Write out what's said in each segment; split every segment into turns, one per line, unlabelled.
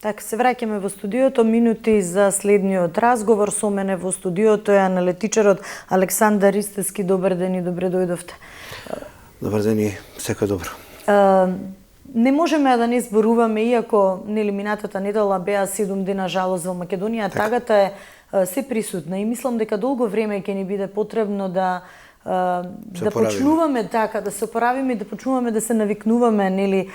Така, се враќаме во студиото, минути за следниот разговор. Со мене во студиото е аналитичарот Александар Ристевски. Добар ден и добре дојдовте.
Добар ден и секој добро.
Не можеме да не зборуваме, иако нели минатата недела беа 7 дена жалост во Македонија, тагата е се присутна и мислам дека долго време ќе ни биде потребно да почнуваме така, да се oporavиме и да почнуваме да се навикнуваме, нели,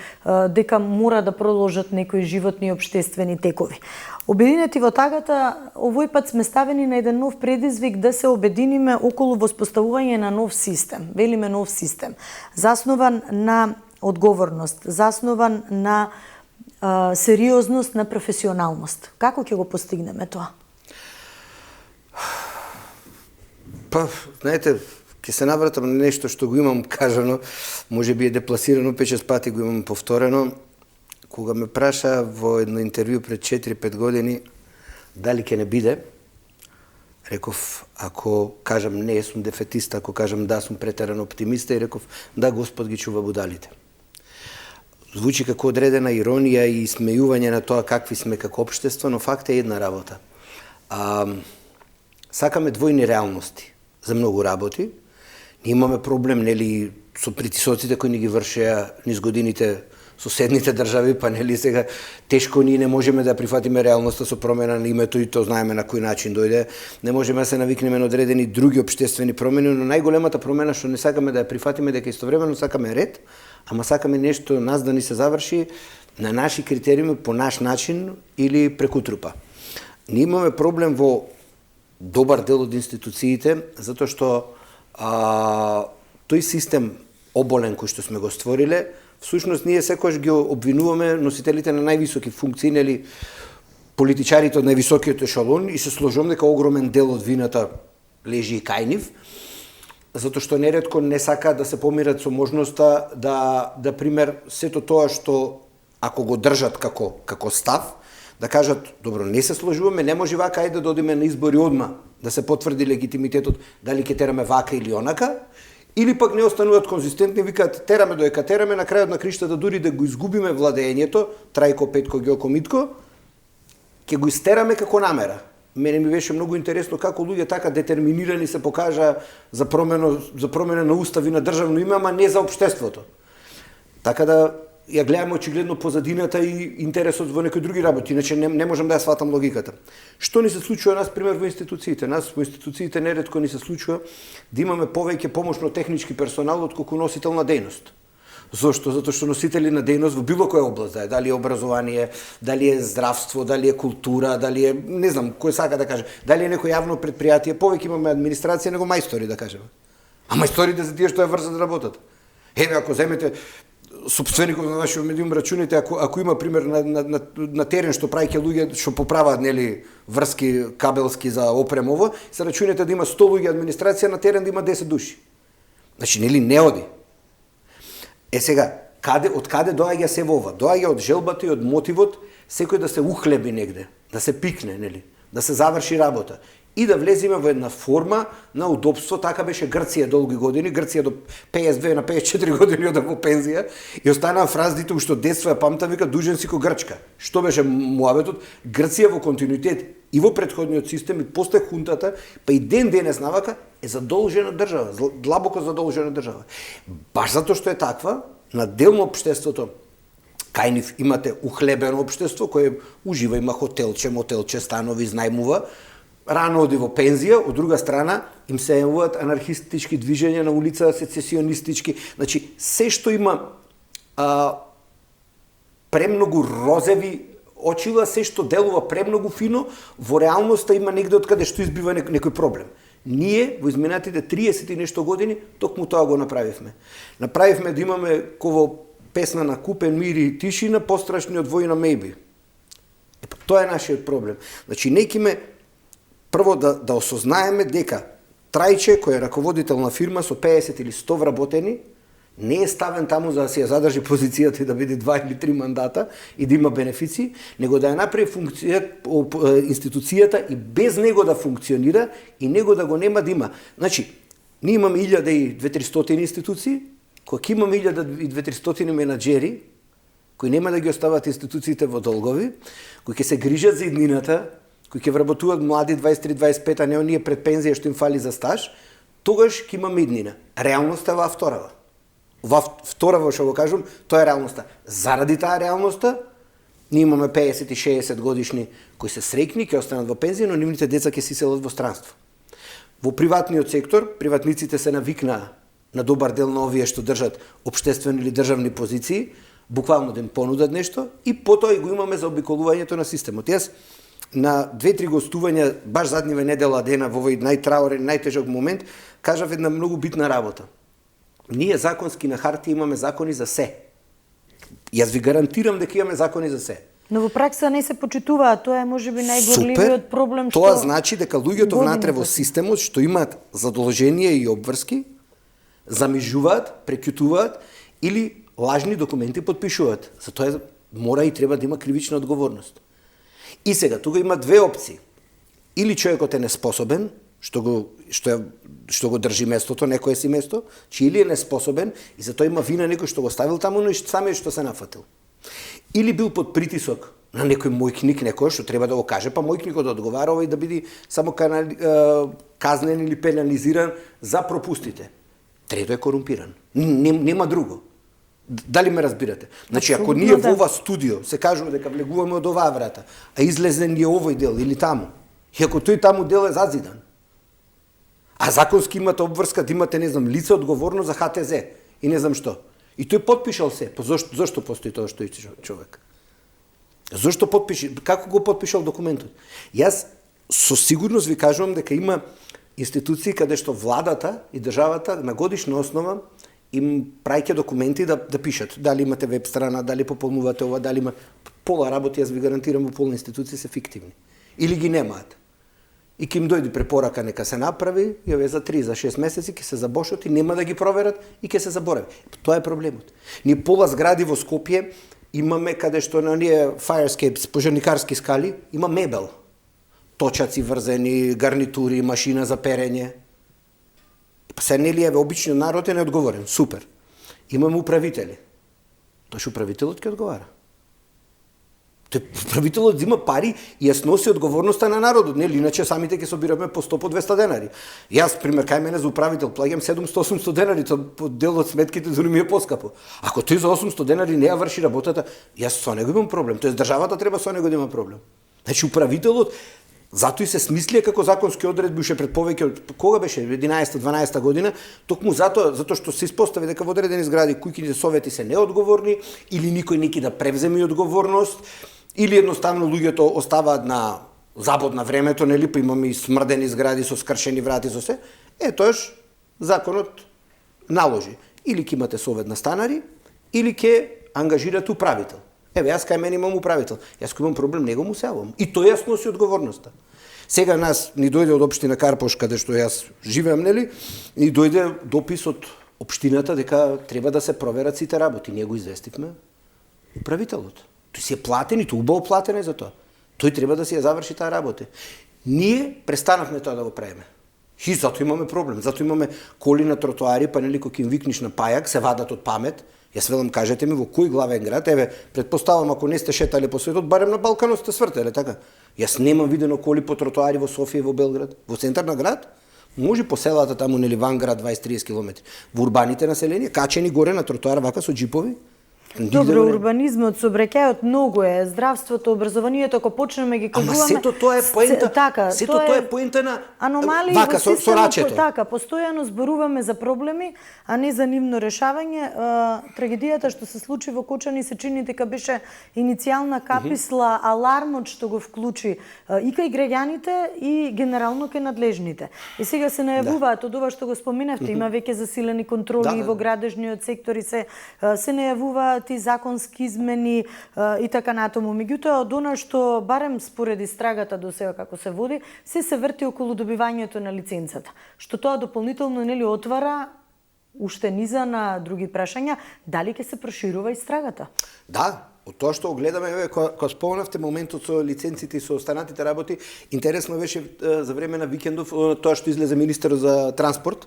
дека мора да продолжат некои животни и општествени текови. Обединети во тагата, овој пат сме ставени на еден нов предизвик да се обединиме околу воспоставување на нов систем, велиме нов систем, заснован на одговорност, заснован на сериозност, на професионалност. Како ќе го постигнеме тоа?
Па, знаете, ќе се навратам на нешто што го имам кажано, може би е депласирано, 5-6 пати го имам повторено. Кога ме праша во едно интервју пред 4-5 години дали ќе не биде, реков, ако кажам не, сум дефетист, ако кажам да, сум претеран оптимиста, и реков, да, Господ ги чува будалите. Звучи како одредена иронија и смејување на тоа какви сме како општество, но факт е една работа. Сакаме двојни реалности за многу работи. Ние имаме проблем, нели, со притисоците кои ни ги вршеа низ годините соседните држави, па нели сега тешко ние не можеме да прифатиме реалноста со промена на името и то знаеме на кој начин дојде. Не можеме да се навикнеме на одредени други општествени промени, но најголемата промена што не сакаме да ја прифатиме дека истовремено сакаме ред, ама сакаме нешто нас да ни се заврши на наши критериуми, по наш начин или преку трупа. Ние имаме проблем во добар дел од институциите, затоа што тој систем оболен кој што сме го створиле, всушност ние секогаш ги обвинуваме носителите на највисоки функции, нели политичарите од највисокиот ешалон, и се сложувам дека огромен дел од вината лежи и кај нив, затоа што неретко не сака да се помират со можноста да пример сето тоа што ако го држат како став, да кажат, добро, не се сложуваме, не може вака, ајде да одиме на избори одма, да се потврди легитимитетот, дали ќе тераме вака или онака, или пак не остануваат конзистентни, викаат тераме доека тераме, на крајот на криштата дури да го изгубиме владењето, Трајко, Петко, Ѓоко, Митко, ќе го истераме како намера. Мене ми беше многу интересно како луѓе така детерминирани се покажа за промена на устави на државно име, ама не за општеството. Така да ја гледаме очигледно позадината и интересот во некои други работи, иначе не можам да ја сватам логиката. Што ни се случува нас, пример, во институциите? Нас во институциите неретко ни се случува да имаме повеќе помошно-технички персонал отколку носител на дејност. Зошто? Затоа што носители на дејност во било која област, дали е образование, дали е здравство, дали е култура, дали е, не знам, кој сака да каже, дали е некој јавно предпријатие, повеќе имаме администрација него мајстори, да кажеме. А мајсторите за тие што ја врзат работата. Еве, ако земете собственикот на нашиот медиум, рачуните, ако има пример на терен што праќа луѓе што поправаат, нели, врски кабелски за опремово, се рачуните да има 100 луѓе администрација, на терен да има 10 души. Значи, нели, не оди. Сега, од каде доаѓа се ова? Доаѓа од желбата и од мотивот секој да се ухлеби негде, да се пикне, нели, да се заврши работа и да влеземе во една форма на удобство. Така беше Грција долги години. Грција до 52 на 54 години ода во пензија и останаа фразите уште од детство ја памтам, вика, дужен си ко Грчка. Што беше муабетот? Грција во континуитет и во претходниот систем и после хунтата, па и ден денес навака е задолжена држава, длабоко задолжена држава. Баш затоа што е таква, на делно општеството кај нив имате ухлебено општество кое ужива, има хотелче, мотелче, станови, знајмува, рано оди во пензија, од друга страна им се јавуваат анархистички движења на улица, сецесионистички, значи се што има премногу розеви очила, се што делува премногу фино, во реалноста има негде од каде што избива некој проблем. Ние во изминатите 30 и нешто години токму тоа го направивме. Направивме да имаме ково песна на Купен мир и тишина, пострашни од војна мејби. Тоа е нашиот проблем. Значи, некиме прво да осознаеме дека Трајче, кој е раководител на фирма со 50 или 100 вработени, не е ставен таму за да си ја задржи позицијата и да биде 2 или 3 мандата и да има бенефиции, него да ја направи институцијата и без него да функционира и него да го нема да има. Значи, ние имаме 1200-300 институции, кога имаме 1200-300 менаџери, кои нема да ги остават институциите во долгови, кои ќе се грижат за иднината, кои ќе вработуваат млади 23-25, а не оние пред пензија што им фали за стаж, тогаш ќе имаме иднина. Реалноста во вторава. Во вторава, што го кажам, тоа е реалноста. Заради таа реалноста, ние имаме 50 и 60 годишни кои се среќни, ќе останат во пензија, но нивните деца ќе се иселат во странство. Во приватниот сектор, приватниците се навикнаа на добар дел на овие што држат општествени или државни позиции, буквално да им понудат нешто и потоа и го имаме за обиколувањето на системот. Јас на 2-3 гостувања баш задниве недела дена во овој најтраурен, најтежок момент, кажав една многу битна работа. Ние законски на хартија имаме закони за се. Јас ви гарантирам дека имаме закони за се.
Но во пракса не се почитуваат, тоа е можеби најгорливиот проблем што
тоа значи дека луѓето внатре во системот што имаат задолженија и обврски, замижуваат, преќутуваат или лажни документи потпишуваат. За тоа мора и треба да има кривична одговорност. И сега тука има две опции. Или човекот е неспособен, што го држи местото, некое си место, че или е неспособен и затоа има вина некој што го ставил таму, но и самиот што се нафатил. Или бил под притисок на некој мојкник, некој што треба да го каже, па мојкникот да одговара и да биде само казнен или пенализиран за пропустите. Трето е корумпиран. Нема друго. Дали ме разбирате? Значи, ако ние во ова студио се кажува дека влегуваме од оваа врата, а излезе ни овој дел или таму, и ако тој таму дел е зазидан, а законски имате обврска да имате, не знам, лице одговорно за ХТЗ и не знам што. И тој потпишал се. Па зошто постои тоа што човек? Зошто потпише? Како го потпишал документот? Јас со сигурност ви кажувам дека има институции каде што владата и државата на годишна основа им праќа документи да пишат. Дали имате веб страна, дали пополнувате ова, дали има пола работи, јас ви гарантирам во полна институции се фиктивни. Или ги немаат. И ќе им дојде препорака нека се направи, ја за 3 за 6 месеци ќе се забошат и нема да ги проверат и ќе се заборави. Тоа е проблемот. Ние пола згради во Скопје имаме каде што на оние firescapes, пожарникарски скали, има мебел. Точаци врзени, гарнитури, машина за перење. Се нели еве обичниот народ е неодговорен. Супер. Имаме управители. Тој управителот ќе одговара. Управителот зима пари и јас носи одговорноста на народот, нели иначе самите ќе собираме по 100 по 200 денари. Јас пример кај мене за управител плаќам 700-800 денари, тоа дел од сметките зори ми е поскапо. Ако тој за 800 денари не ја врши работата, јас со него имам проблем. Тоест државата треба со него да има проблем. Значи управителот затоа и се смислија како законски одредби уште пред повеќе од кога беше 11-12 година, токму затоа што се испостави дека во одредени згради куќните совети се неодговорни или никој неки да превземе одговорност, или едноставно луѓето оставаат на забод на времето, нели, па имаме и смрдени згради со скршени врати со се, тоаш законот наложи. Или ќе имате совет на станари, или ќе ангажирате управител. Јас кај мене имам управител. Јас кој имам проблем, него му сеавам. И тој јас носи одговорноста. Сега нас ни дојде од општина Карпош, каде што јас живеам, нели, ни дојде допис од општината дека треба да се проверат сите работи. Ние го известивме управителот. Тој си е платен и тој убаво платен е за тоа. Тој треба да си ја заврши таа работа. Ние престанавме тоа да го правиме. И затоа имаме проблем. Затоа имаме коли на тротоари, па нели кога им викниш на пајак, се вадат од памет. Јас велам, кажете ми во кој главен град, предпоставам ако не сте шетали по светот, барем на Балканот сте свртеле, така? Јас немам видено коли по тротоари во Софија и во Белград, во центар на град. Може по селата таму нели ван град 20-30 километри. Во урбаните населени, качени горе на тротоар вака со џипови.
Добро, урбанизмот, сообраќајот многу е, здравството, образованието, ако почнеме ги кажуваме...
Ама сето тоа е поента,
така,
сето тоа е поента на
аномалии
вака
во
со рачето.
Така, постојано зборуваме за проблеми, а не за нивно решавање. Трагедијата што се случи во Кочани се чини дека беше иницијална каписла, алармот што го вклучи и кај граѓаните и генерално кај надлежните. И сега се најавуваат од ова што го споменавте, има веќе засилени контроли во градежниот сектор и се најавуваат и законски измени и така натаму. Меѓутоа, од она што барем според истрагата до сега како се води, се врти околу добивањето на лиценцата. Што тоа дополнително нели отвара уште низа на други прашања, дали ќе се проширува истрагата?
Да, од тоа што гледаме, кога спомнавте моментот со лиценците и со останатите работи, интересно беше за време на викендов тоа што излезе министерот за транспорт,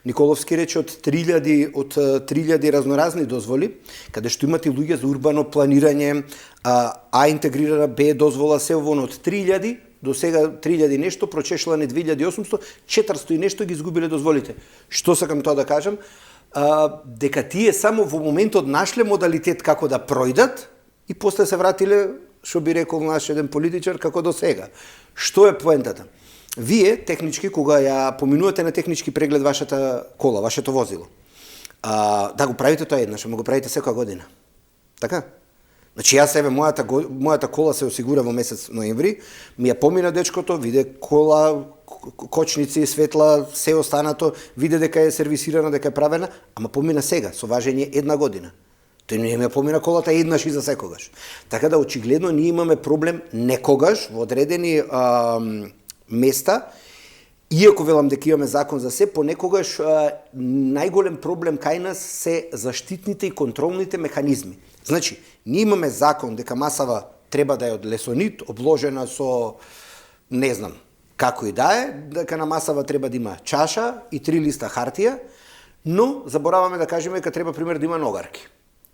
Николовски рече од 3000 разноразни дозволи, каде што имате луѓе за урбано планирање, А интегрирана, Б дозвола, се ово од 3000 до сега 3000 нешто, прочешувани 2800, 400 и нешто ги изгубиле дозволите. Што сакам тоа да кажам? Дека тие само во моментот нашле модалитет како да пројдат и после се вратиле, што би рекол наш еден политичар, како до сега. Што е поентата? Вие, технички, кога ја поминувате на технички преглед вашата кола, вашето возило, да го правите тоа еднаш, ама го правите секоја година. Така? Значи, јас себе, мојата кола се осигура во месец ноември, ми ја помина дечкото, виде кола, кочници, светла, се останато, виде дека е сервисирана, дека е правена, ама помина сега, со важење една година. Тој не ми ја помина колата еднаш и за секогаш. Така да, очигледно, ние имаме проблем некогаш во одредени места, иако велам дека имаме закон за се, понекогаш најголем проблем кај нас се заштитните и контролните механизми. Значи, ние имаме закон дека масава треба да е од лесонит, обложена со, не знам, како и да е, дека на масава треба да има чаша и 3 листа хартија, но забораваме да кажеме дека треба, пример, да има ногарки.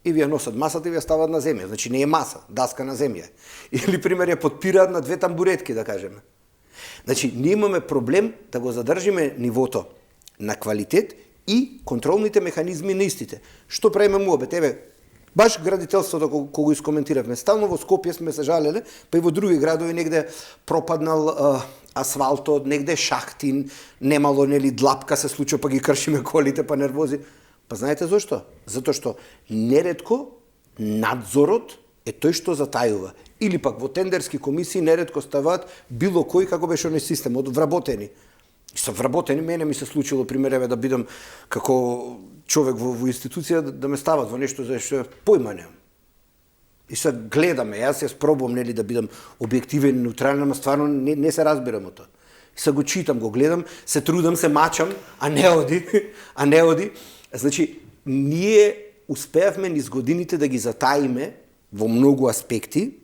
И ви ја носат масата и ви ја стават на земја. Значи, не е маса, даска на земја. Или, пример, ја подпираат на 2 тамбуретки, да кажеме. Значи, ние имаме проблем да го задржиме нивото на квалитет и контролните механизми на истите. Што правиме му тебе? Баш градителството кога го искоментиравме, стално во Скопје сме се жалеле, па и во други градови негде пропаднал асфалтот, негде шахтин, немало нели длапка се случува, па ги кршиме колите, па нервози. Па знаете зошто? Затоа што неретко надзорот е тој што затајува. Или пак во тендерски комисии неретко ставаат било кој, како беше оној систем, од вработени. И со вработени, мене ми се случило, пример, да бидам како човек во институција, да ме стават во нешто за што појма немам. И се гледаме, јас ја спробувам нели да бидам објективен, неутрален, ама стварно не се разбирам од тоа. И се го читам, го гледам, се трудам, се мачам, а не оди. Значи, ние успеавме низ годините да ги затаиме во многу аспекти,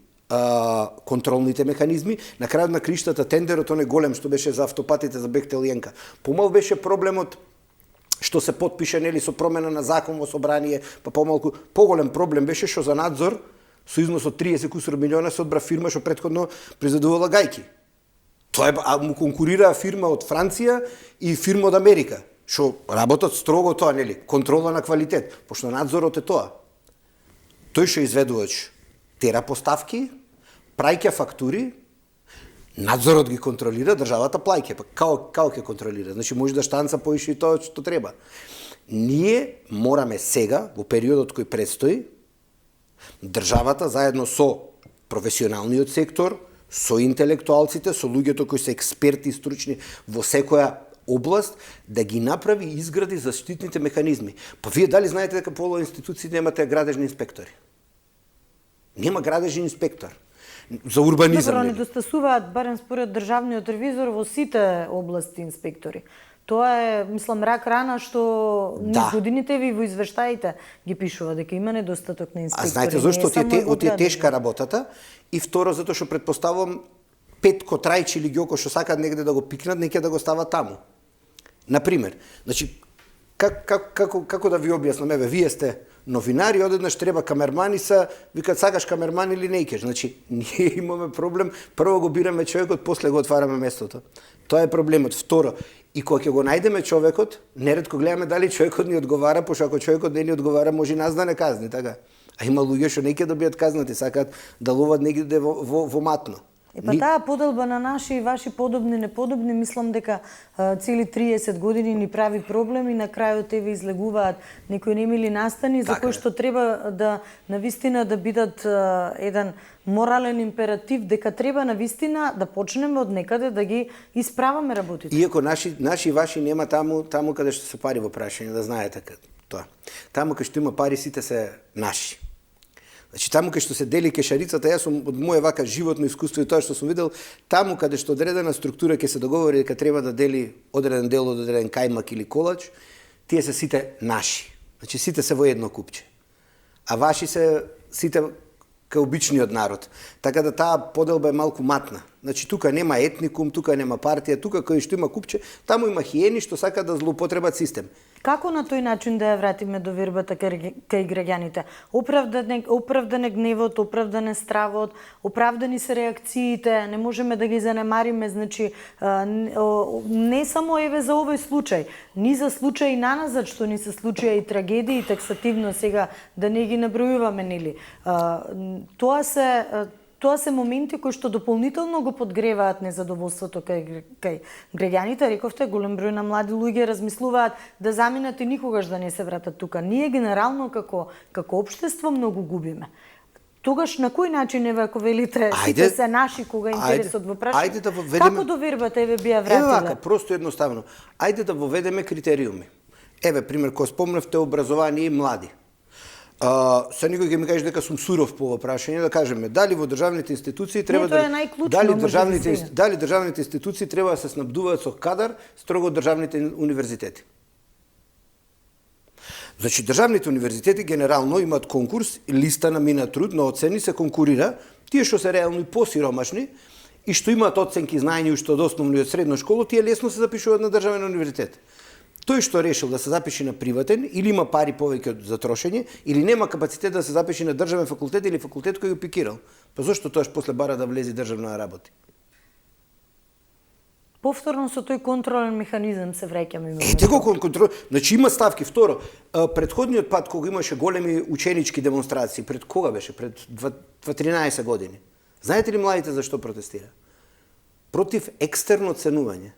контролните механизми. На крајот на криштата тендерот, оној голем што беше за автопатите за Бехтел Јенка. Помал беше проблемот што се потпише нели со промена на закон во собрание, па помалку поголем проблем беше што за надзор со износ од 30 кусур милиона се одбра фирма што претходно произведувала гајки. Тоа му конкурира фирма од Франција и фирма од Америка, што работат строго тоа, нели, контрола на квалитет, пошто надзорот е тоа. Тој што изведувач тера поставки, праќа фактури, надзорот ги контролира, државата плаќа. Па како ќе контролира? Значи може да штанца поише и тоа што треба. Ние мораме сега, во периодот кој предстои, државата заедно со професионалниот сектор, со интелектуалците, со луѓето кои се експерти и стручни во секоја област, да ги направи и изгради заштитните механизми. Па вие дали знаете дека по оваа институција немате градежни инспектори? Нема градежен инспектор за урбанизам.
Добро, недостасуваат, барем според државниот ревизор, во сите области инспектори. Тоа е, мислам, рак рана што низ годините ви во извештаите ги пишува дека има недостаток на инспектори.
А знаете зошто оти е тешка работата? И второ, затоа што предпоставувам 5 котрајчи или гјоко што сакаат негде да го пикнат, неќе да го стават таму. Например, значи, како да ви објаснам, еве, вие сте новинари, одеднаш треба камермани са, викат сакаш камерман или не икеш. Значи, ние имаме проблем, прво го бираме човекот, после го отвараме местото. Тоа е проблемот. Второ, и кога ќе го најдеме човекот, неретко гледаме дали човекот ни одговара, пошто ако човекот не ни одговара, може нас да не казни, така? А има луѓе што не ќе добијат казнати, сакаат да ловат негде во матно.
Па таа поделба на наши и ваши подобни неподобни, мислам дека цели 30 години ни прави проблем и на крајот еве излегуваат некои немили настани за кои што треба да навистина да бидат еден морален императив дека треба навистина да почнеме од некаде да ги исправаме работите.
Иако наши и ваши нема таму каде што се пари во прашање, да знаете тоа. Таму каде што има пари сите се наши. Значи, таму каде што се дели кешарицата, јас сум од моје вака животно искуство и тоа што сум видел, таму каде што одредена структура ќе се договори дека треба да дели одреден дел од одреден кајмак или колач, тие се сите наши. Значи, сите се во едно купче. А ваши се сите кај обичниот народ. Така да таа поделба е малку матна. Значи тука нема етникум, тука нема партија, тука кај што има купче, таму има хиени што сакаат да злоупотребат систем.
Како на тој начин да ја вратиме довербата кај граѓаните? Оправдан е гневот, оправдан е стравот, оправдани се реакциите, не можеме да ги занемариме, значи не само еве за овој случај, ни за случаи наназад што ни се случија и трагедии таксативно сега да не ги набројуваме, нели? Тоа се моменти кои што дополнително го подгреваат незадоволството кај граѓаните. Рековте, голем број на млади луѓе размислуваат да заминат и никогаш да не се вратат тука. Ние генерално како општество многу губиме. Тогаш на кој начин, еве, ако велите, сите се наши кога интересот во прашање, како довербата еве би ја вратила?
Еве, просто едноставно. Ајде да воведеме критериуми. Еве, пример, кој спомнавте образование и млади. Се никој ќе ми каже дека сум суров по ова прашање, да кажеме дали во државните институции треба дали државните институции треба да се снабдуваат со кадар строго од државните универзитети. Значи државните универзитети генерално имаат конкурс, листа на мина труд, на оцени се конкурира, тие што се реално и посиромашни и што имаат оценки знаења уште од основно и од средна школа, тие лесно се запишуваат на државен универзитет. Тој што решил да се запиши на приватен, или има пари повеќе за трошење, или нема капацитет да се запиши на државен факултет или факултет кој го пикирал. Па зошто тоаш после бара да влезе државно да работи?
Повторно со тој контролен механизам се враќаме.
Ете го контрол, значи има ставки. Второ, претходниот пат кога имаше големи ученички демонстрации, пред кога беше? Пред 13 години. Знаете ли младите зашто протестира? Против екстерно оценување.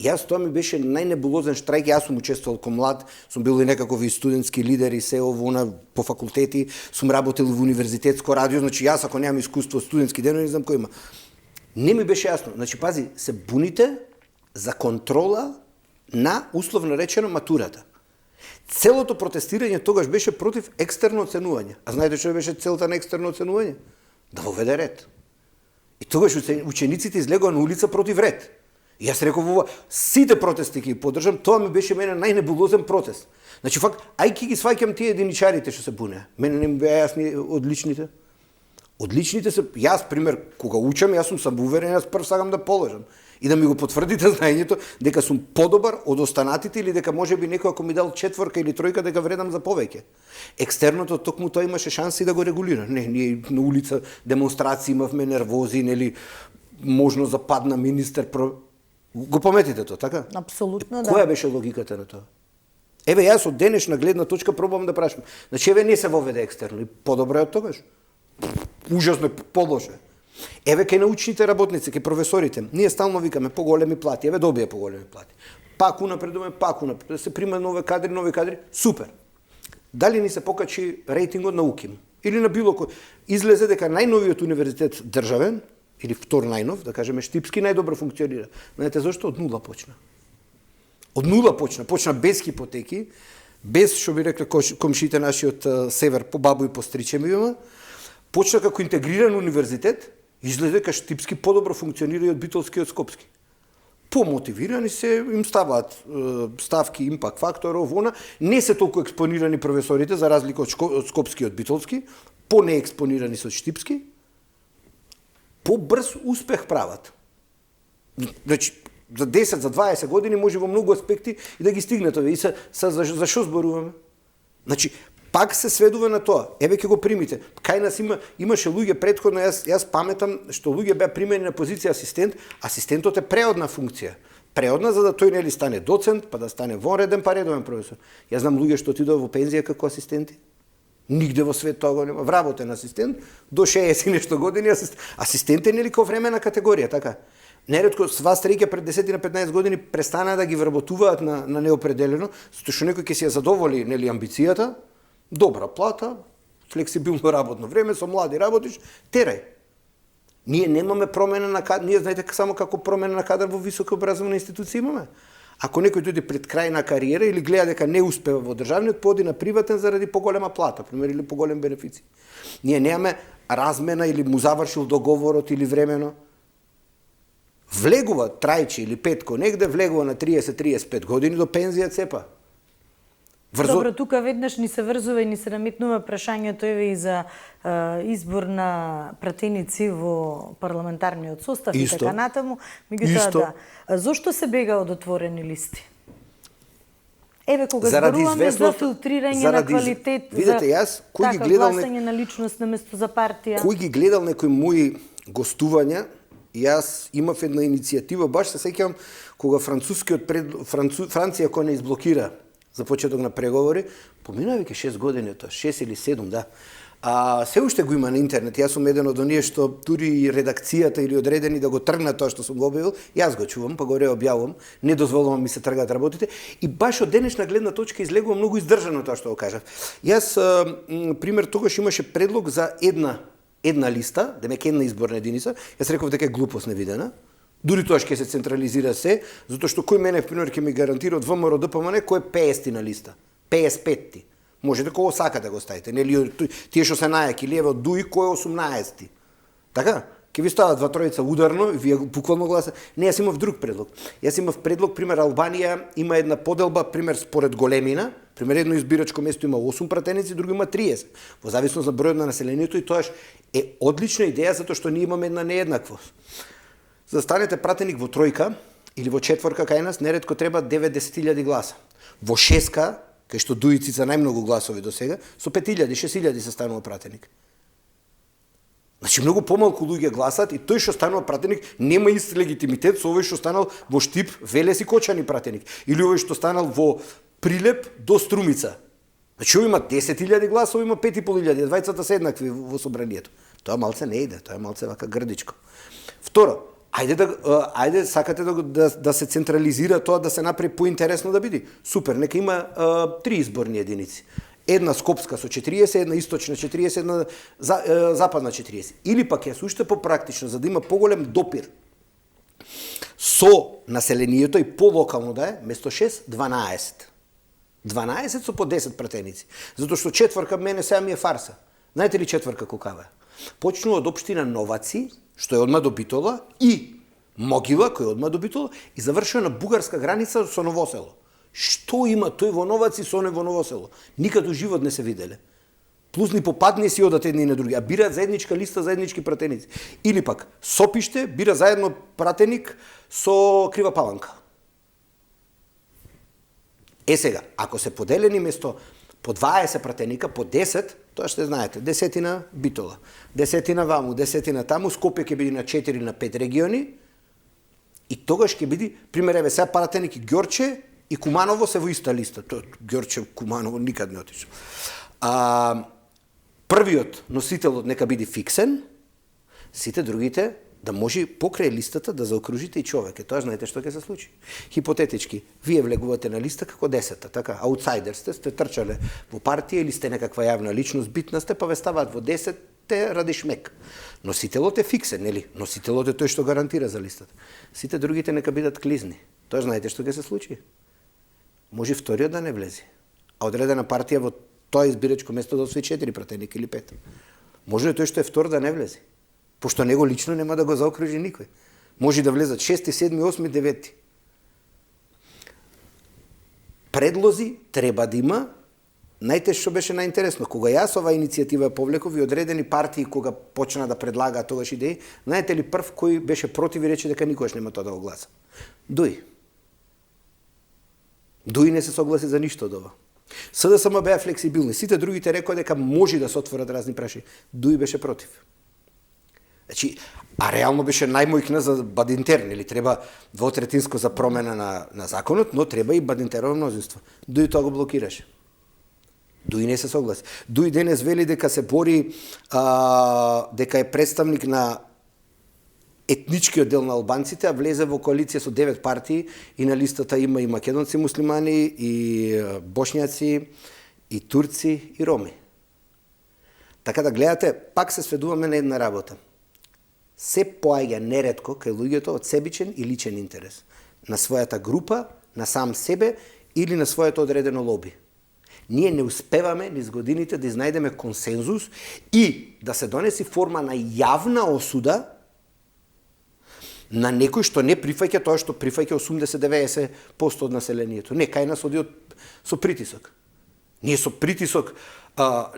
Јас тоа ми беше најнебулозен штрајк, јас сум учествувал ко млад, сум бил и некакови студентски лидери, се ово по факултети, сум работил во универзитетско радио, значи јас ако немам искуство студентски денови, не знам кој има. Не ми беше јасно. Значи, пази, се буните за контрола на, условно речено, матурата. Целото протестирање тогаш беше против екстерно оценување. А знаете што беше целта на екстерно оценување? Да воведе ред. И тогаш учениците излегоа на улица против ред. И јас реков, сите протести ги поддржам, тоа ми беше мене најнебулозен протест. Значи, факт, ајки ги сваќам тие единичарите што се бунеа. Мене не ми беа јасни одличните. Одличните се, јас, пример, кога учам, јас сум самоуверен, јас прв сакам да положам. И да ми го потврдите знаењето, дека сум подобар од останатите или дека може би некој ако ми дал четворка или тројка, дека вредам за повеќе. Екстерното, токму тоа имаше шанси да го регулира. Не, ние на улица демонстрации имавме нервози, нели, можност за пад на министер. Го пометите тоа, така?
Апсолутно, да.
Која беше логиката на тоа? Еве, јас од денешна гледна точка пробувам да прашам. Значи, еве, не се воведе екстерно. Подобро е од тогаш. Ужасно е полоше. Еве, кај научните работници, кај професорите, ние стално викаме поголеми плати, еве добија поголеми плати. Пак унапредуваме, да се прима нови кадри, супер. Дали ни се покачи рейтингот на УКИМ? Или на било кој? Излезе дека најновиот универзитет државен, или втор најнов, да кажеме Штипски, најдобро функционира. Знаете зашто? Од нула почна. Од нула почна без хипотеки, без, што би рекле комшите наши од север, по бабу и по стриче ми има, почна како интегриран универзитет, излезе дека Штипски подобро функционира и од Битолски и од Скопски. Помотивирани се, им ставаат ставки, импакт фактор, овона, не се толку експонирани професорите, за разлика од Скопски и од Битолски, по-неекспонирани со Штипски, по-брз успех прават. Значи, за 10, за 20 години може во многу аспекти и да ги стигнат овие. И за што зборуваме? Значи, пак се сведува на тоа. Еве ќе го примите. Кај нас имаше луѓе претходно, јас паметам што луѓе беа примени на позиција асистент, асистентот е преодна функција. Преодна за да тој нели стане доцент, па да стане вонреден, па редовен професор. Јас знам луѓе што отидоа во пензија како асистенти. Нигде во свет тоа го нема. Вработен асистент, до 60 и нешто години асистент е нели ко времена категорија, така? Неретко сва стариќе пред 10 на 15 години престанаа да ги вработуваат на неопределено, затоа што некој ќе си ја задоволи нели амбицијата, добра плата, флексибилно работно време, со млади работиш, терај. Ние немаме промена на кадар, ние знаете само како промена на кадар во високо образовна институција имаме. Ако некој дојде пред крај на кариера или гледа дека не успева во државниот, поди на приватен заради поголема плата, пример, или поголем бенефици. Ние немаме размена или му завршил договорот или времено. Влегува трајче или петко негде, влегува на 30-35 години до пензија цепа.
Добро, тука веднаш ни се врзува и ни се наметнува прашањето еве и за избор на пратеници во парламентарниот состав и така натаму. Меѓутоа да, зошто се бега од отворени листи? Еве кога зборуваме за филтрирање на квалитет,
видете, јас кој ги гледал
гласање на личност наместо за партија.
Кој ги гледал некои мои гостувања, јас имав една иницијатива, баш се сеќавам кога Франција кој не изблокира за почеток на преговори, помина веќе 6 години тоа, 6 или 7, да. Се уште го има на интернет. Јас сум еден од оние што дури и редакцијата или одредени да го тргнат тоа што сум го објавил, јас го чувам, па го реобјавувам, не дозволувам ми се тргаат работите и баш од денешна гледна точка излегувам многу издржано тоа што го кажав. Јас пример тогаш имаше предлог за една листа, демек една изборна единица. Јас реков дека е глупост невидена. Дури тоа ќе се централизира се, затоа што кој мене пример ќе ми гарантира од ВМРО ДПМН кој е 50 на листа, 55-ти. Можете кого сакате да го ставите, нели тие што се најаки леве од ДУИ кој е 18-ти. Така? Ќе ви стават 2-3 ударно и вие буквално гласа. Не, јас имав друг предлог. Јас имав предлог, пример Албанија има една поделба, пример според големина, пример едно избирачко место има 8 пратеници, друго има 30. Во зависност на бројот на населението и тоаш е одлична идеја затоа што ние имаме една нееднаквост. За да станете пратеник во тројка или во четворка кај нас, неретко треба 90.000 гласа. Во шеска, кај што дуици за најмногу гласови до сега, со 5.000, 6.000 се станува пратеник. Значи, многу помалку луѓе гласат и тој што станува пратеник нема ист легитимитет со овој што станал во Штип, Велес и Кочани пратеник. Или овој што станал во Прилеп до Струмица. Значи, овој има 10.000 гласови, има 5.500, двајцата се еднакви во собранието. Тоа малце не иде, тоа е малце вака грдичко. Второ, ајде сакате да се централизира тоа, да се направи поинтересно да биде. Супер, нека има 3 изборни единици. Една скопска со 40, една источна 40, една западна 40. Или пак јас уште попрактично, за да има поголем допир со населението и полокално да е, место 6, 12. 12 со по 10 пратеници. Затоа што четврка мене сега ми е фарса. Знаете ли четврка колкава е? Почнува од општина Новаци, што е одма до Битола, и Могила, кој е одма до Битола, и завршува на бугарска граница со Новосело. Што има тој во Новаци со оној во Новосело? Никаду живот не се виделе. Плюс ни попадне си одат едни и на други, а бираат заедничка листа, заеднички пратеници. Или пак Сопиште бира заедно пратеник со Крива Паланка. Сега, ако се поделени место по 20 пратеника, по 10, тоа ще знаете, 10 Битола, 10 ваму, 10 таму, Скопје ќе биде на 4 на 5 региони, и тогаш ќе биде, пример, еве сега пратеник Ѓорче и Куманово се во иста листа. Тоа Ѓорче, Куманово никад не отишо. Првиот носителот нека биде фиксен, сите другите да може покрај листата да заокружите и човек. Тоа знаете што ќе се случи. Хипотетички, вие влегувате на листа како 10-та, така, аутсайдер сте трчале во партија или сте некаква јавна личност, битна сте, па ве ставаат во 10-те ради шмек. Носителот е фиксен, нели? Носителот е тој што гарантира за листата. Сите другите нека бидат клизни. Тоа знаете што ќе се случи. Може вториот да не влезе. А одредена партија во тоа избирачко место да освои 4 пратеника или 5. Може тој што е втор да не влезе. Пошто него лично нема да го заокружи никој. Може да влезат 6, 7, 8, 9. Предлози треба да има. Најтешко беше најинтересно. Кога јас оваа иницијатива ја повлеков и одредени партии кога почна да предлагаат тогаш идеи, знаете ли прв кој беше против и рече дека никогаш нема тоа да го гласа? ДУИ. ДУИ не се согласи за ништо од ова. СДСМ беа флексибилни. Сите другите рекоа дека може да се отворат разни прашања. ДУИ беше против. Значи, а реално беше најмојкна за Бадинтер, или треба двотретинско за промена на законот, но треба и Бадинтерово мнозинство. ДУИ тоа го блокираше. ДУИ не се согласи. ДУИ денес вели дека се бори, дека е представник на етничкиот дел на албанците, а влезе во коалиција со 9 партии и на листата има и македонци муслимани, и бошњаци, и турци, и роми. Така да гледате, пак се сведуваме на една работа. Се поаѓа неретко кај луѓето од себичен и личен интерес. На својата група, на сам себе или на своето одредено лоби. Ние не успеваме низ годините да изнајдеме консензус и да се донеси форма на јавна осуда на некој што не прифаќа тоа што прифаќа 80-90% од населението. Не, кај нас оди со притисок. Ние со притисок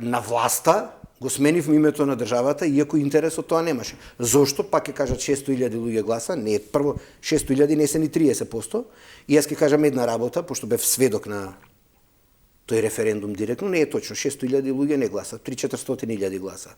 на власта го сменивме името на државата, иако интересот тоа немаше. Зошто? Пак ќе кажат 600.000 луѓе гласа, не, прво 600.000 не се ни 30%, и јас ќе кажам една работа, пошто бев сведок на тој референдум директно, не е точно, 600.000 луѓе не гласа, 300-400.000 гласа.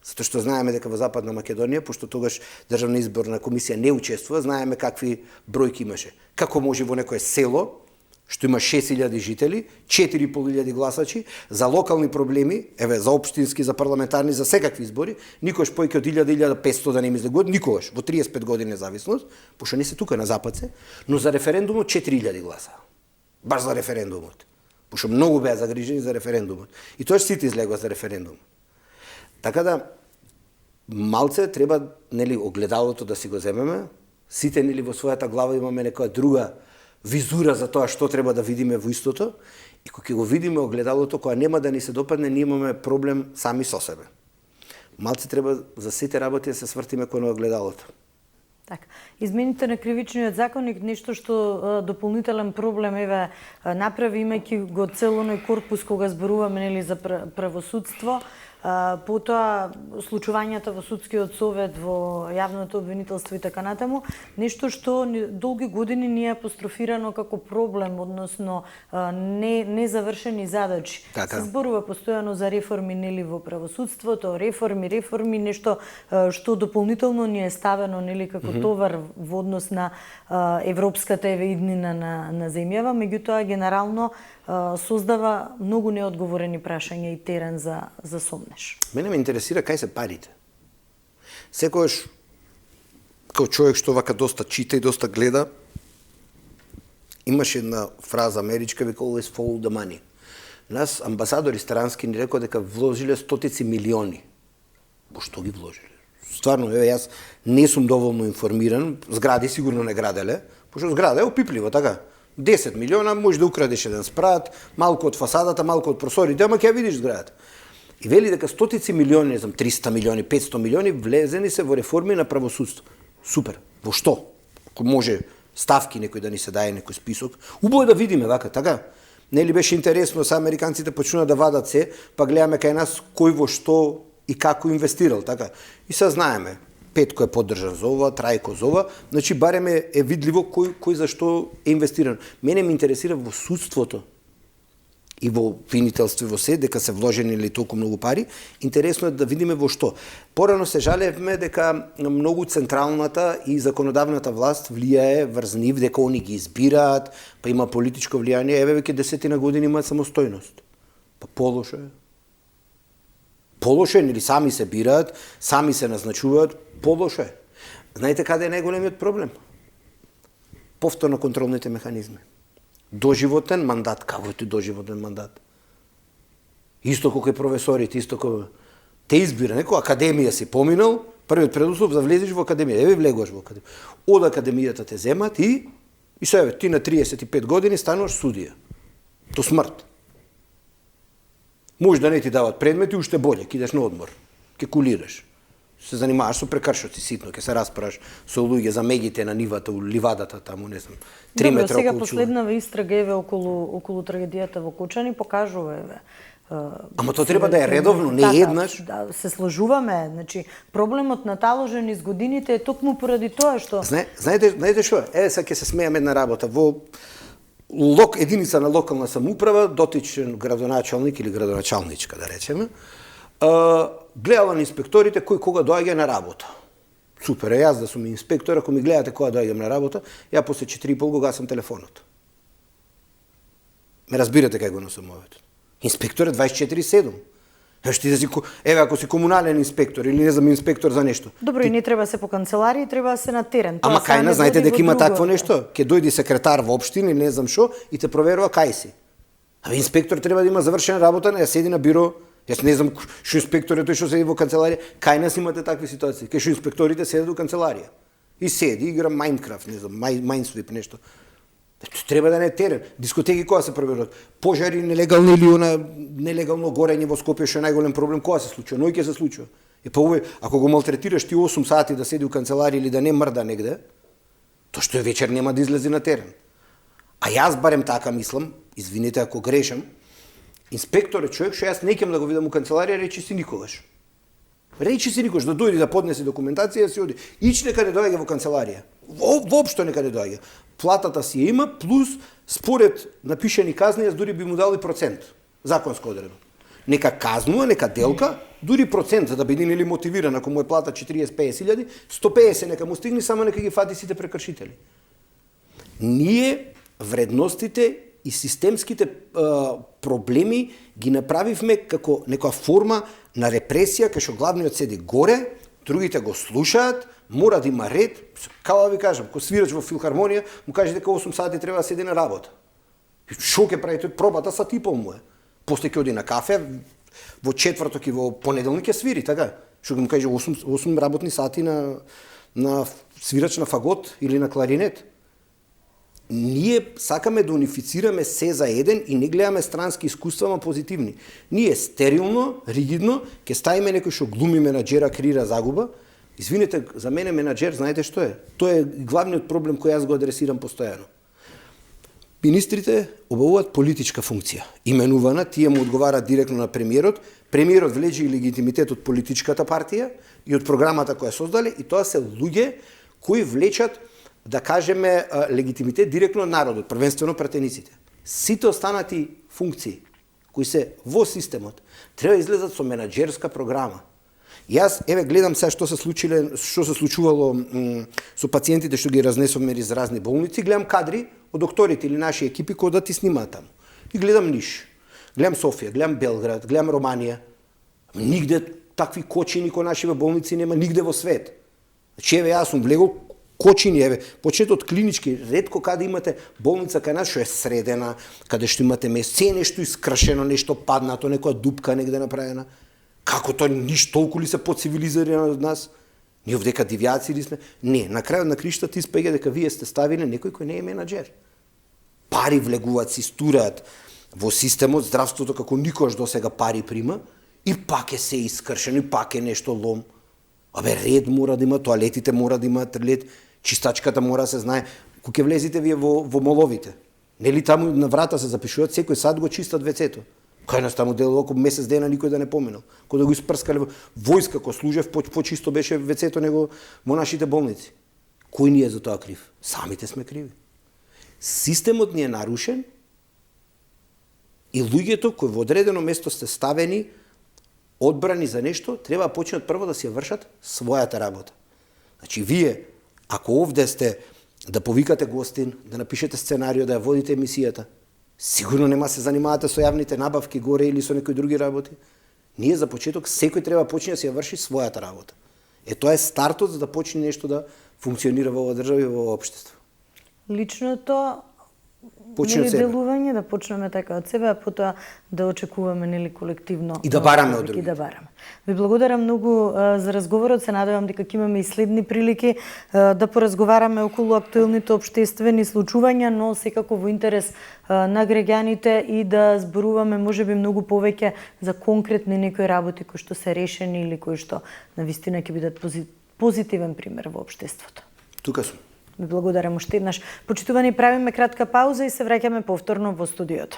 Затоа што знаеме дека во Западна Македонија, пошто тогаш Државна изборна комисија не учествува, знаеме какви бројки имаше. Како може во некое село, што има 6.000 жители, 4.500 гласачи, за локални проблеми, еве, за општински, за парламентарни, за секакви избори, никогаш поиќе од 1.000-1.500 да не им излегуват, никогаш, во 35 години независност, пошто не се тука на запад се, но за референдумот 4.000 гласа. Баш за референдумот. Пошто многу беа загрижени за референдумот. И тоа сите излегува за референдум. Така да, малце треба, нели, огледалото да си го земеме, сите, нели, во својата глава имаме некоја друга визура за тоа што треба да видиме во истото, и кога ќе го видиме огледалото, која нема да ни се допадне, ние имаме проблем сами со себе. Малце треба за сите работи да се свртиме кон огледалото.
Така. Измените на кривичниот законник, нешто што дополнителен проблем еве направи, имајќи го цел оној корпус кога зборуваме, нели, за правосудство, потоа случувањата во судскиот совет, во јавното обвинителство и така натаму, нешто што долги години ни е апострофирано како проблем, односно незавршени задачи.
Така.
Се зборува постојано за реформи, нели, во правосудството, реформи, нешто што дополнително ни е ставено, нели, како товар во однос на европската иднина на земјава, меѓутоа генерално создава многу неодговорени прашања и терен за сомнеш.
Мене ме интересира кај се парите. Секојаш, као човек што вака доста чита и доста гледа, имаше една фраза америчка, вика always follow the money. Нас амбасадори странски ни рекоа дека вложиле стотици милиони. Во што ги вложиле? Стварно, јас не сум доволно информиран, згради сигурно не граделе, пошто зграда е опипливо, така. 10 милиона може да украдеш еден спрат, малку од фасадата, малку од просорите, ама ќе ја видиш зградата. И вели дека стотици милиони, не знам, 300 милиони, 500 милиони влезени се во реформи на правосудство. Супер. Во што? Ако може ставки некој да ни се даде некој список, убаво да видиме вака, така. Нели беше интересно, са американците почнаа да вадат се, па гледаме кај нас кој во што и како инвестирал, така. И се знаеме. Петко е поддржан за ова, Трајко за ова, значи барем е видливо кој за што е инвестиран. Мене ме интересира во судството и во обвинителство во се, дека се вложени ли толку многу пари, интересно е да видиме во што. Порано се жалевме дека многу централната и законодавната власт влијае врз нив, дека они ги избираат, па има политичко влијание, еве веќе 10 години имаат самостојност. Па полошо е. Полошо е, нели сами се бираат, сами се назначуваат, полошо е. Знаете каде е најголемиот проблем? Повтор на контролните механизми. Доживотен мандат, како е доживотен мандат? Исто како и професорите, исто како те избира, некоја академија си поминал, првиот предуслов за влезеш во академија, еве влегуваш во академија. Од академијата те земат и се еве ти на 35 години стануваш судија. До смрт. Може да не ти дават предмети, уште боле, ќе идеш на одмор, ќе кулираш. Се занимаваш со прекршоци ситно, ќе се расправаш со луѓе за мегите на нивата, ливадата таму, не знам, 3 метра околу.
Сега последнава истрага еве околу трагедијата во Кочани покажува еве.
Ама тоа треба да е редовно, не еднаш.
Да, се сложуваме, значи проблемот наталожен из годините е токму поради тоа што
Знаете што? Еве сега ќе се смееме една работа во единица на локална самоуправа, дотичен градоначалник или градоначалничка, да речеме, гледала на инспекторите кој кога доаѓа на работа. Супер, јас да сум инспектор, ако ми гледате кога доаѓам на работа, ја после 4,5 го гасам телефонот. Ме разбирате кај го носам овето. Инспектор е 24/7. Еве, ако си комунален инспектор или не знам инспектор за нешто.
Добро, и не треба се по канцеларија, треба се на терен.
Ама кај нас, знаете дека има такво нешто? Ќе дојде секретар во општина или не знам што и те проверува кај си. А инспектор треба да има завршена работа, не седи на биро. Јас не знам што инспектор е тој што седи во канцеларија. Кај нас имате такви ситуации. Кај што инспекторите седат во канцеларија. И седи, игра Minecraft, не знам, Minesweep нешто. Треба да не е терен. Дискотеки кога се проверуваат? Пожари нелегални или нелегално горење во Скопје, што е најголем проблем, кога се случува? Ној ќе се случува. И па овој, ако го малтретираш ти 8 сати да седи у канцеларија или да не мрда негде, тоа што е вечер нема да излезе на терен. А јас барем така мислам, извините ако грешам, Инспектор е човек што јас не ќе да го видам у канцеларија, речи си никогаш. Речи си никогаш да дојде да поднесе документација и си оди. Ич нека не доаѓа во канцеларија. Воопшто нека не доаѓа. Платата си ја има плюс според напишани казни, јас дури би му дал и процент законско одредено. Нека казнува, нека делка, дури процент за да биде или мотивиран ако му е плата 40-50 илјади, 150 нека му стигне, само нека ги фати сите прекршители. Ние вредностите и системските проблеми ги направивме како некоја форма на репресија, кај што главниот седи горе, другите го слушаат, мора да има ред. Као да ви кажам, ко свирач во филхармонија, му каже дека 8 сати треба да седи на работа. Шо ќе прави тој? Пробата сат и пол му е. После ќе оди на кафе, во четврток и во понеделник ќе свири, така? Што ќе му каже 8 работни сати на свирач на фагот или на кларинет. Ние сакаме да унифицираме се за еден и не гледаме странски искуства, но позитивни. Ние стерилно, ригидно, ќе ставиме некој што глуми менаџера, креира загуба. Извинете, за мене менаџер, знаете што е? Тоа е главниот проблем кој јас го адресирам постојано. Министрите обавуваат политичка функција. Именувана, тие му одговараат директно на премиерот. Премиерот влече и легитимитет од политичката партија и од програмата која создале, и тоа се луѓе кои влечат, да кажеме, легитимитет директно од народот, првенствено пратениците. Сите останати функции кои се во системот треба да излезат со менаџерска програма. Јас гледам сега што се случувало со пациентите што ги разнесовме из разни болници, гледам кадри од докторите или наши екипи кои да ти снимаат таму. И гледам Ниш, гледам Софија, гледам Белград, гледам Романија. Нигде такви кочини кои наши болници нема нигде во свет. Значи јас сум влегол кочини, почнете од клинички, ретко каде имате болница кај нас што е средена, каде што имате месце, нешто искршено, нешто паднато, некоја дупка негде направена. Како тоа ништо толку ли се поцивилизирано од нас? Ние овдека дивјаци ли сме? Не, на крајот на криштата испаѓа дека вие сте ставиле некој кој не е менаџер. Пари влегуваат, се истураат во системот, здравството како никош досега пари прима, и пак е се искршено, и пак е нешто лом. Ред мора да има, тоалетите мора да имаат ред, чистачката мора да се знае. Кога ќе влезете вие во моловите, нели таму на врата се запишуваат, секој сад го чистат вецето. Кај нас таму дело околу месец дена никој да не поминал. Кога да го испрскале војска, кога служев, почисто беше вецето него во нашите болници. Кој ни е за тоа крив? Самите сме криви. Системот ни е нарушен и луѓето кои во одредено место сте ставени одбрани за нешто, треба да почнат прво да си вршат својата работа. Значи, вие, ако овде сте да повикате гостин, да напишете сценарио, да ја водите емисијата, сигурно нема се занимавате со јавните набавки горе или со некои други работи. Ние за почеток секој треба да почне да си ја врши својата работа. Тоа е стартот за да почне нешто да функционира во оваа држава и во оваа општество.
Личното делување, да почнеме така од себе, а потоа да очекуваме колективно
и да бараме од другите.
Ви благодарам многу за разговорот, се надевам дека ќе имаме и следни прилики да поразговараме околу актуелните општествени случувања, но секако во интерес на граѓаните и да зборуваме можеби многу повеќе за конкретни некои работи кои што се решени или кои што навистина ќе бидат позитивен пример во општеството.
Тука сум.
Ви благодарам уште еднаш. Почитувани, правиме кратка пауза и се враќаме повторно во студиото.